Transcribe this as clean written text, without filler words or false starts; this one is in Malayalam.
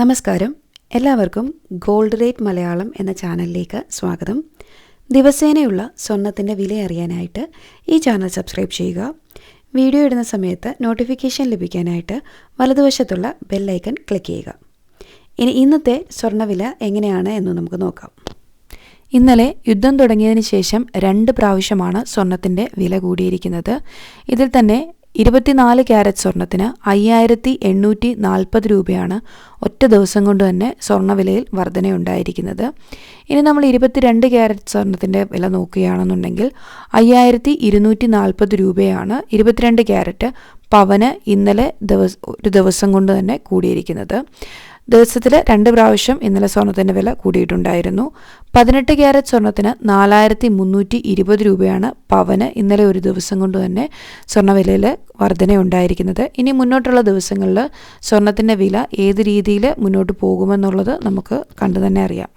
നമസ്കാരം, എല്ലാവർക്കും ഗോൾഡ് റേറ്റ് മലയാളം എന്ന ചാനലിലേക്ക് സ്വാഗതം. ദിവസേനയുള്ള സ്വർണത്തിൻ്റെ വില അറിയാനായിട്ട് ഈ ചാനൽ സബ്സ്ക്രൈബ് ചെയ്യുക. വീഡിയോ ഇടുന്ന സമയത്ത് നോട്ടിഫിക്കേഷൻ ലഭിക്കാനായിട്ട് വലതുവശത്തുള്ള ബെല്ലൈക്കൺ ക്ലിക്ക് ചെയ്യുക. ഇനി ഇന്നത്തെ സ്വർണ്ണവില എങ്ങനെയാണ് എന്ന് നമുക്ക് നോക്കാം. ഇന്നലെ യുദ്ധം തുടങ്ങിയതിന് ശേഷം 2 പ്രാവശ്യമാണ് സ്വർണത്തിൻ്റെ വില കൂടിയിരിക്കുന്നത്. ഇതിൽ തന്നെ 24 ക്യാരറ്റ് സ്വർണത്തിന് 5840 രൂപയാണ് ഒറ്റ ദിവസം കൊണ്ട് തന്നെ സ്വർണ്ണവിലയിൽ വർധനയുണ്ടായിരിക്കുന്നത്. ഇനി നമ്മൾ 22 ക്യാരറ്റ് സ്വർണത്തിൻ്റെ വില നോക്കുകയാണെന്നുണ്ടെങ്കിൽ 5240 രൂപയാണ് 22 ക്യാരറ്റ് പവന് ഇന്നലെ ഒരു ദിവസം കൊണ്ട് തന്നെ കൂടിയിരിക്കുന്നത്. ദിവസത്തിൽ 2 പ്രാവശ്യം ഇന്നലെ സ്വർണത്തിൻ്റെ വില കൂടിയിട്ടുണ്ടായിരുന്നു. 18 ക്യാരറ്റ് സ്വർണത്തിന് 4320 രൂപയാണ് പവന് ഇന്നലെ ഒരു ദിവസം കൊണ്ട് തന്നെ സ്വർണ്ണവിലയിൽ വർധനയുണ്ടായിരിക്കുന്നത്. ഇനി മുന്നോട്ടുള്ള ദിവസങ്ങളിൽ സ്വർണത്തിൻ്റെ വില ഏത് രീതിയിൽ മുന്നോട്ട് പോകുമെന്നുള്ളത് നമുക്ക് കണ്ടു തന്നെ അറിയാം.